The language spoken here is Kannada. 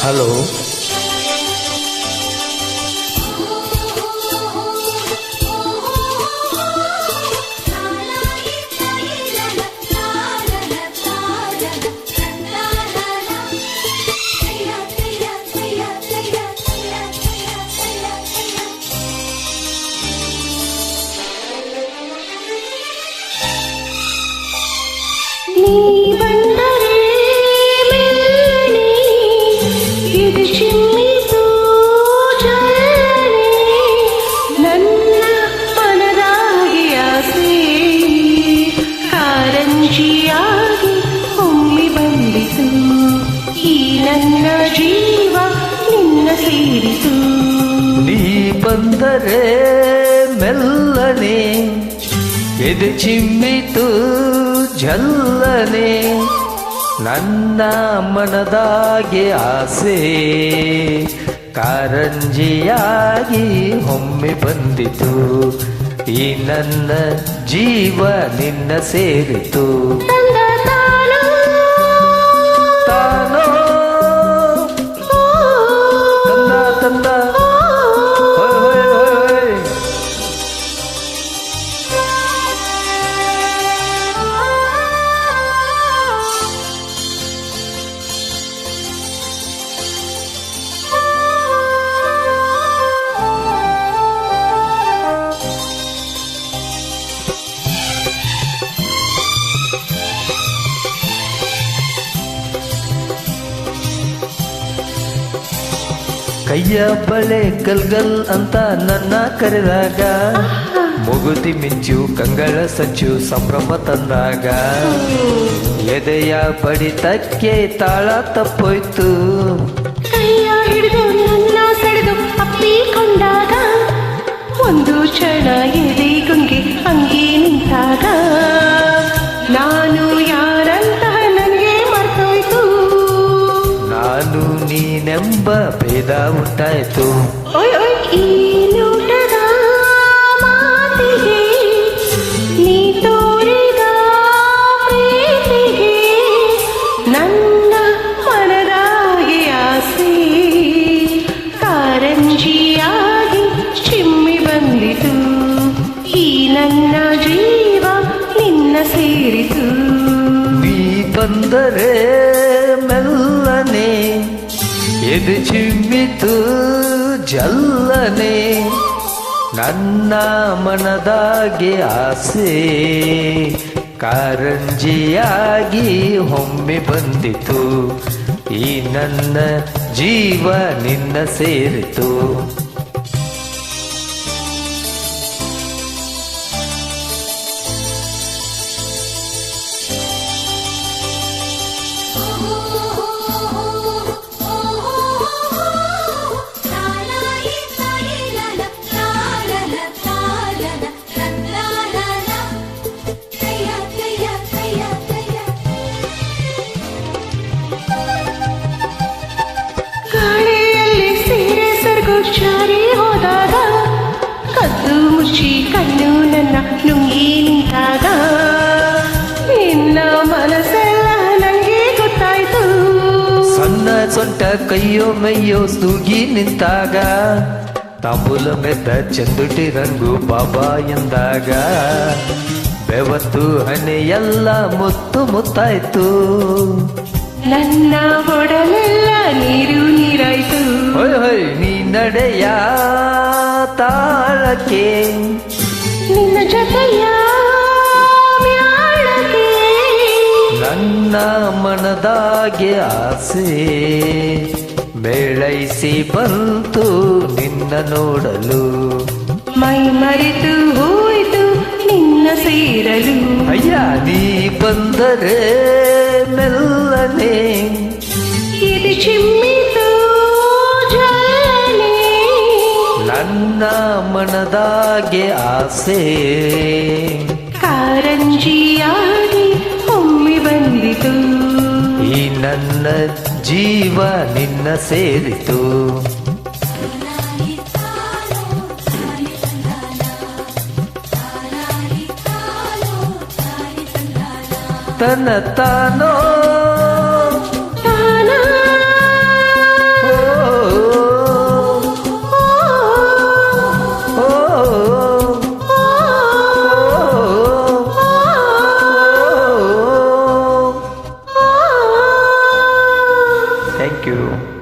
ಹಲೋ. ನೀ ಬಂದರೆ ಮೆಲ್ಲನೆ ಎದೆ ಚಿಮ್ಮಿತು ಜಲ್ಲನೆ ನನ್ನ ಮನದಾಗೆ ಆಸೆ ಕಾರಂಜಿಯಾಗಿ ಒಮ್ಮೆ ಬಂದಿತು ಈ ನನ್ನ ಜೀವ ನಿನ್ನ ಸೇರಿತು ಕೈಯ ಬಳೆ ಗಲ್ಗಲ್ ಅಂತ ನನ್ನ ಕರೆದಾಗ ಮುಗುದಿ ಮಿಂಚು ಕಂಗಳ ಸಂಚು ಸಂಭ್ರಮ ತಂದಾಗ ಎದೆಯ ಬಡಿತಕ್ಕೆ ತಾಳ ತಪ್ಪೋಯ್ತು ಕೈಯ ಹಿಡಿದು ನನ್ನ ಸೆಳೆದು ಅಪ್ಪಿಕೊಂಡಾಗ ಒಂದು ಕ್ಷಣ ಎದೆ ಗುಂಗೆ ಹಂಗೆ ನಿಂತಾಗ ನಾನು ಯಾರಂತ ನನಗೆ ಮರ್ತೋಯ್ತು ನಾನು ನೀನೆಂಬ ಭೇದ ಉಂಟಾಯ್ತು ಈ ನೋಟದ ಮಾತಿಗೆ ನೀ ತೋರಿದ ಪ್ರೀತಿಗೆ ನನ್ನ ಮನದಾಗೆ ಆಸೆ ಕಾರಂಜಿಯಾಗಿ ಚಿಮ್ಮಿ ಬಂದಿತು ಈ ನನ್ನ ಜೀವ ನಿನ್ನ ಸೇರಿತು ನೀ ಬಂದರೆ ಮೆಲ್ಲನೆ ಎದೆ ಚಿಮ್ಮಿತು ಜಲ್ಲನೆ ನನ್ನ ಮನದಾಗೆ ಆಸೆ ಕಾರಂಜಿಯಾಗಿ ಒಮ್ಮೆ ಬಂದಿತು ಈ ನನ್ನ ಜೀವ ನಿನ್ನ ಸೇರಿತು ಜಾರಿ ಹೋದಾಗ ಕದ್ದು ಮುಚ್ಚಿ ಕಣ್ಣು ನನ್ನ ನುಂಗಿ ನಿಂತಾಗ ನಿನ್ನ ಮನಸ್ಸೆಲ್ಲ ನನಗೆ ಗೊತ್ತಾಯ್ತು ಸಣ್ಣ ಸೊಂಟ ಕೈಯೋ ಮೈಯೋ ತೂಗಿ ನಿಂತಾಗ ತಾಂಬೂಲ ಮೆದ್ದ ಚಂದುಟಿ ರಂಗು ಬಾಬಾ ಎಂದಾಗ ಬೆವತ್ತು ಹಣೆಯೆಲ್ಲ ಮುತ್ತು ಮುತ್ತಾಯ್ತು ನನ್ನ ಒಡಲೆಲ್ಲ ನೀರು ನೀರಾಯ್ತು ಹೊಯ್ ಹೊಯ್ ನೀ ನಡೆಯ ತಾಳಕ್ಕೆ ನಿನ್ನ ಜೊತೆಯ ಮ್ಯಾಳಕ್ಕೆ ನನ್ನ ಮನದಾಗೆ ಆಸೆ ಬೆಳೈಸಿ ಬಂತು ನಿನ್ನ ನೋಡಲು ಮೈ ಮರೆತು ಹೋಯ್ತು ನಿನ್ನ ಸೇರಲು ಅಯ್ಯ ನೀ ಬಂದರೆ ಮೆಲ್ಲನೆ ಇದು ಚಿಮ್ಮಿತು ಜಲನೆ ನನ್ನ ಮನದಾಗೆ ಆಸೆ ಕಾರಂಜಿಯಾಗಿ ಒಮ್ಮೆ ಬಂದಿತು ಈ ನನ್ನ ಜೀವ ನಿನ್ನ ಸೇರಿತು ತನ್ನ ತಾನೋ ಥ್ಯಾಂಕ್ ಯು.